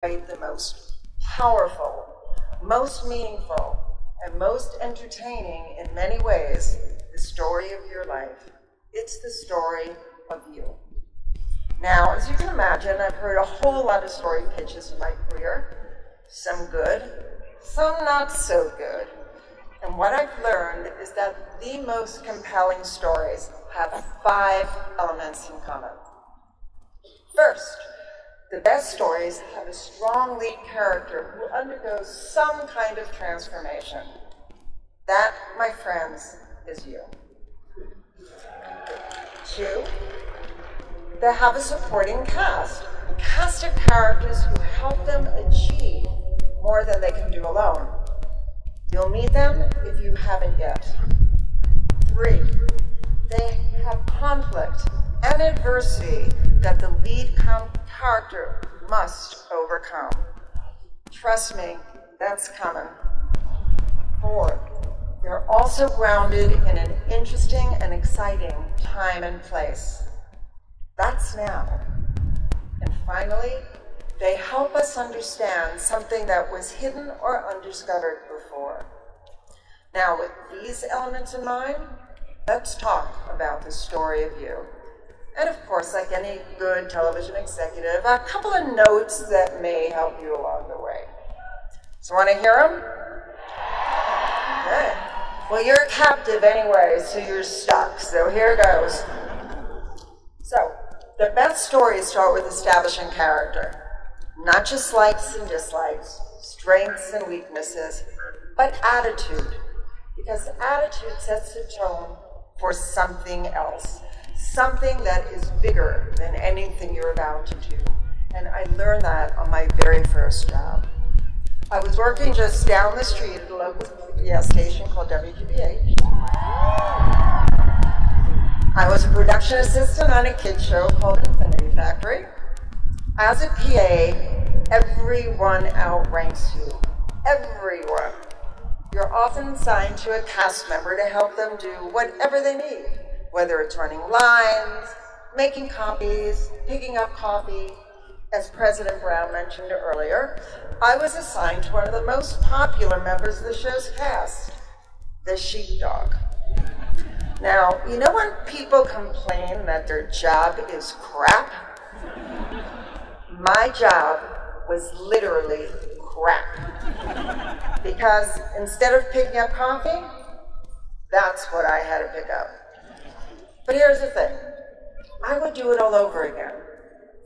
the most powerful, most meaningful, and most entertaining in many ways, the story of your life. It's the story of you. Now, as you can imagine, I've heard a whole lot of story pitches in my career, some good, some not so good. And what I've learned is that the most compelling stories have 5 elements in common. First, the best stories have a strong lead character who undergoes some kind of transformation. That, my friends, is you. 2, they have a supporting cast, a cast of characters who help them achieve more than they can do alone. You'll meet them if you haven't yet. 3, they have conflict and adversity that the lead character must overcome. Trust me, that's coming. 4, they're also grounded in an interesting and exciting time and place. That's now. And finally, they help us understand something that was hidden or undiscovered before. Now, with these elements in mind, let's talk about the story of you. And of course, like any good television executive, a couple of notes that may help you along the way. So want to hear them? Good. Well, you're captive anyway, so you're stuck. So here goes. So, the best stories start with establishing character. Not just likes and dislikes, strengths and weaknesses, but attitude. Because attitude sets the tone for something else. Something that is bigger than anything you're about to do. And I learned that on my very first job. I was working just down the street at a local gas station called WGBH. I was a production assistant on a kids show called Infinity Factory. As a PA, everyone outranks you. Everyone. You're often assigned to a cast member to help them do whatever they need. Whether it's running lines, making copies, picking up coffee. As President Brown mentioned earlier, I was assigned to one of the most popular members of the show's cast, the sheepdog. Now, you know when people complain that their job is crap? My job was literally crap. Because instead of picking up coffee, that's what I had to pick up. But here's the thing, I would do it all over again.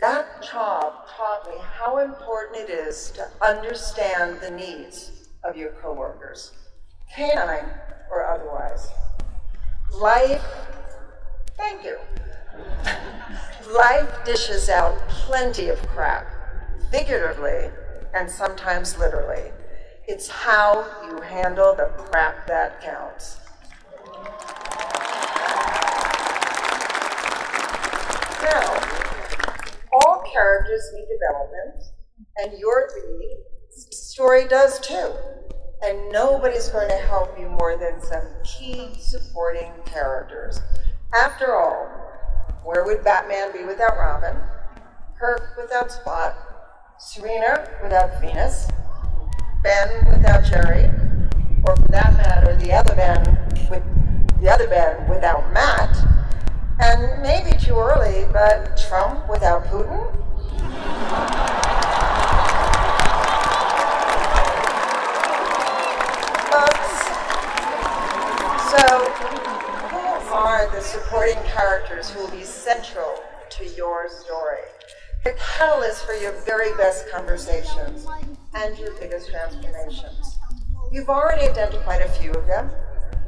That job taught me how important it is to understand the needs of your coworkers, canine or otherwise. Life, thank you. Life dishes out plenty of crap, figuratively and sometimes literally. It's how you handle the crap that counts. Now, all characters need development, and your lead story does too. And nobody's going to help you more than some key supporting characters. After all, where would Batman be without Robin? Kirk without Spot? Serena without Venus? Ben without Jerry? Or for that matter, the other Ben without Matt? And maybe too early, but Trump without Putin? So, who are the supporting characters who will be central to your story? The catalyst for your very best conversations and your biggest transformations. You've already identified a few of them.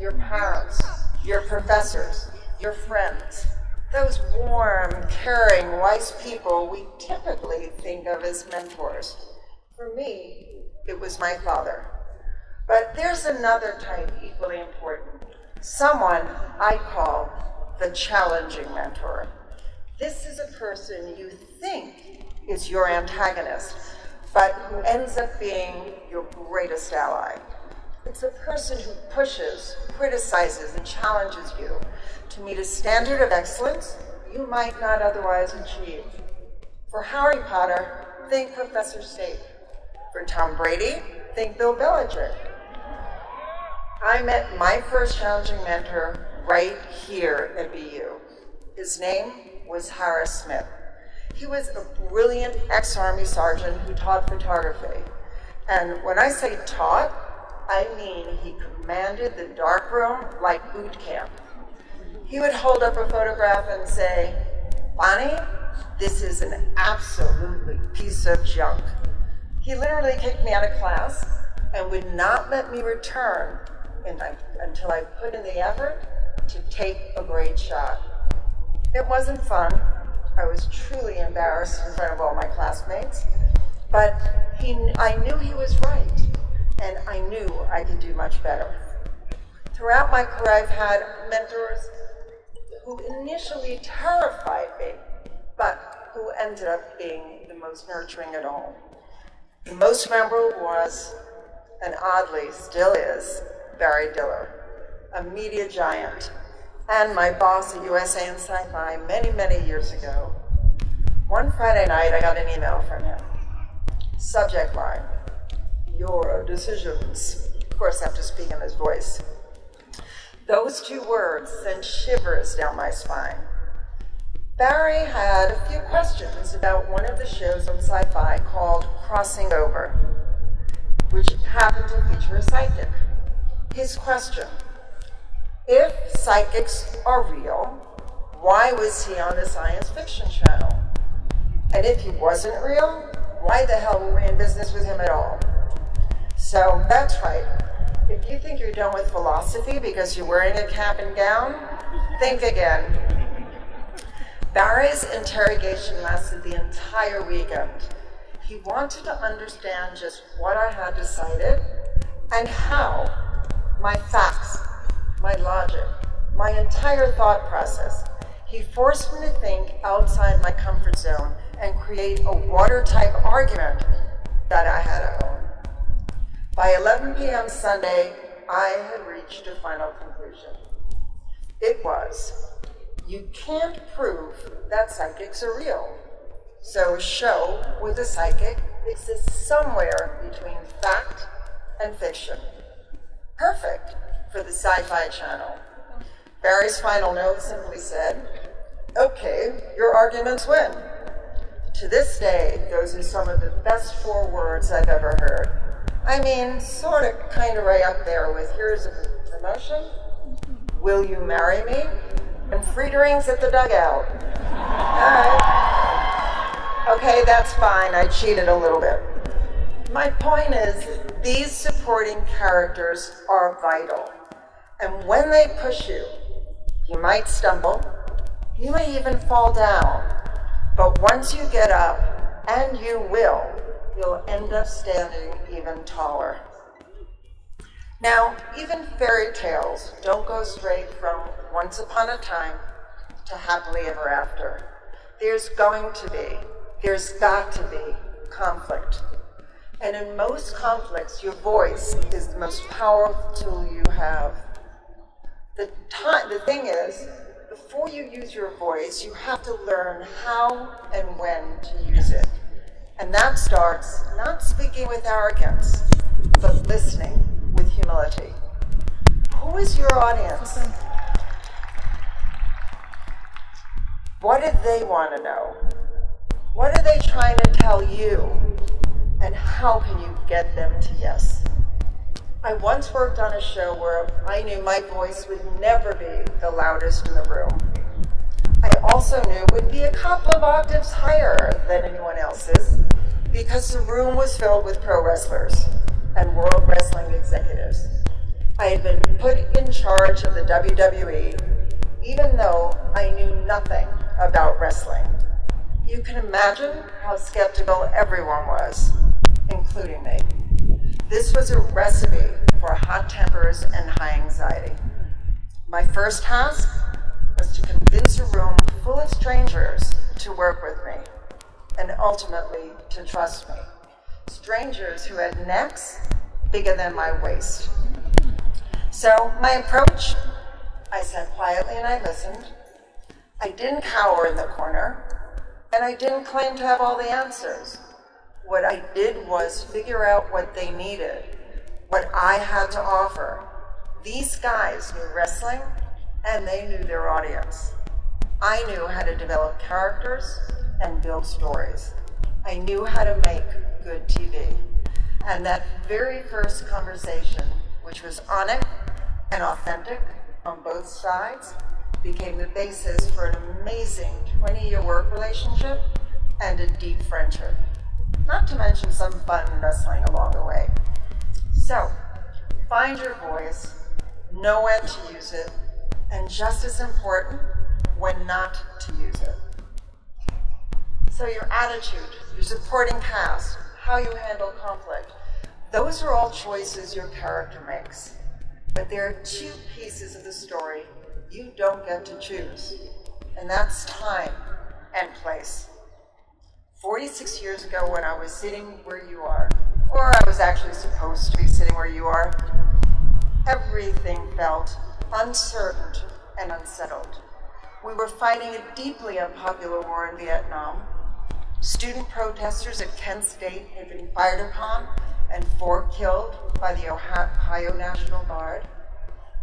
Your parents, your professors, your friends, those warm, caring, wise people we typically think of as mentors. For me, it was my father. But there's another type equally important, someone I call the challenging mentor. This is a person you think is your antagonist, but who ends up being your greatest ally. It's a person who pushes, criticizes, and challenges you to meet a standard of excellence you might not otherwise achieve. For Harry Potter, think Professor Snape. For Tom Brady, think Bill Belichick. I met my first challenging mentor right here at BU. His name was Harris Smith. He was a brilliant ex-Army sergeant who taught photography. And when I say taught, I mean he commanded the darkroom like boot camp. He would hold up a photograph and say, "Bonnie, this is an absolutely piece of junk." He literally kicked me out of class and would not let me return until I put in the effort to take a great shot. It wasn't fun. I was truly embarrassed in front of all my classmates, but I knew he was right, and I knew I could do much better. Throughout my career, I've had mentors who initially terrified me, but who ended up being the most nurturing at all. The most memorable was, and oddly still is, Barry Diller, a media giant, and my boss at USA and Sci-Fi many, many years ago. One Friday night, I got an email from him. Subject line, "Your decisions." Of course, I have to speak in his voice. Those two words sent shivers down my spine. Barry had a few questions about one of the shows on Sci-Fi called Crossing Over, which happened to feature a psychic. His question: if psychics are real, why was he on the science fiction channel? And if he wasn't real, why the hell were we in business with him at all? So that's right. If you think you're done with philosophy because you're wearing a cap and gown, think again. Barry's interrogation lasted the entire weekend. He wanted to understand just what I had decided and how my facts, my logic, my entire thought process. He forced me to think outside my comfort zone and create a watertight argument that I had at home. By 11 p.m. Sunday, I had reached a final conclusion. It was, you can't prove that psychics are real. So a show with a psychic exists somewhere between fact and fiction. Perfect for the Sci-Fi Channel. Barry's final note simply said, "Okay, your arguments win." To this day, those are some of the best 4 words I've ever heard. I mean, sort of, kind of right up there with, "Here's a promotion, will you marry me?" and free drinks at the dugout. All right. Okay, that's fine, I cheated a little bit. My point is, these supporting characters are vital. And when they push you, you might stumble, you may even fall down. But once you get up, and you will, you'll end up standing even taller. Now, even fairy tales don't go straight from once upon a time to happily ever after. There's got to be conflict. And in most conflicts, your voice is the most powerful tool you have. The thing is, before you use your voice, you have to learn how and when to use it. And that starts not speaking with arrogance, but listening with humility. Who is your audience? What do they want to know? What are they trying to tell you? And how can you get them to yes? I once worked on a show where I knew my voice would never be the loudest in the room. I also knew it would be a couple of octaves higher than anyone else's because the room was filled with pro wrestlers and World Wrestling executives. I had been put in charge of the WWE, even though I knew nothing about wrestling. You can imagine how skeptical everyone was, including me. This was a recipe for hot tempers and high anxiety. My first task was to convince a room full of strangers to work with me, and ultimately to trust me. Strangers who had necks bigger than my waist. So my approach, I sat quietly and I listened. I didn't cower in the corner, and I didn't claim to have all the answers. What I did was figure out what they needed, what I had to offer. These guys knew wrestling, and they knew their audience. I knew how to develop characters and build stories. I knew how to make good TV. And that very first conversation, which was honest and authentic on both sides, became the basis for an amazing 20-year work relationship and a deep friendship. Not to mention some fun wrestling along the way. So, find your voice, know when to use it, and just as important, when not to use it. So your attitude, your supporting cast, how you handle conflict, those are all choices your character makes. But there are two pieces of the story you don't get to choose, and that's time and place. 46 years ago when I was sitting where you are, or I was actually supposed to be sitting where you are, everything felt uncertain and unsettled. We were fighting a deeply unpopular war in Vietnam. Student protesters at Kent State had been fired upon and 4 killed by the Ohio National Guard.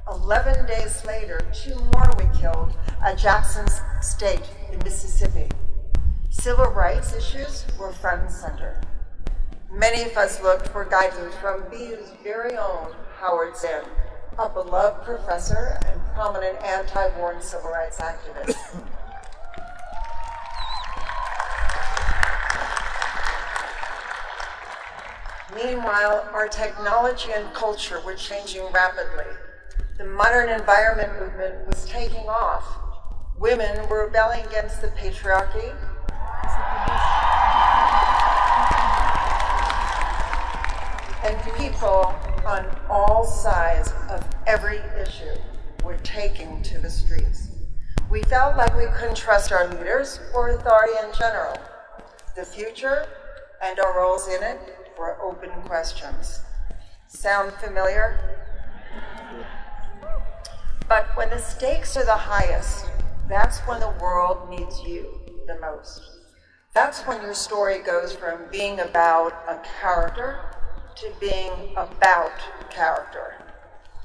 11 days later, 2 more were killed at Jackson State in Mississippi. Civil rights issues were front and center. Many of us looked for guidance from BU's very own Howard Zinn, a beloved professor and prominent anti-war and civil rights activist. Meanwhile, our technology and culture were changing rapidly. The modern environment movement was taking off. Women were rebelling against the patriarchy. And people on all sides of every issue were taking to the streets. We felt like we couldn't trust our leaders or authority in general. The future and our roles in it were open questions. Sound familiar? But when the stakes are the highest, that's when the world needs you the most. That's when your story goes from being about a character to being about character.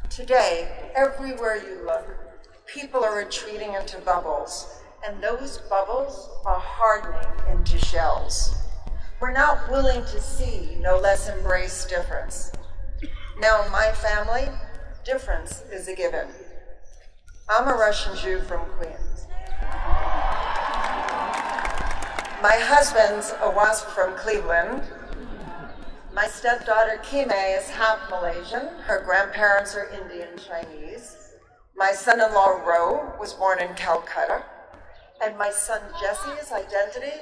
Today, everywhere you look, people are retreating into bubbles, and those bubbles are hardening into shells. We're not willing to see, no less embrace difference. Now, in my family, difference is a given. I'm a Russian Jew from Queens. My husband's a WASP from Cleveland. My stepdaughter Kime is half Malaysian. Her grandparents are Indian Chinese. My son-in-law Ro was born in Calcutta. And my son Jesse's identity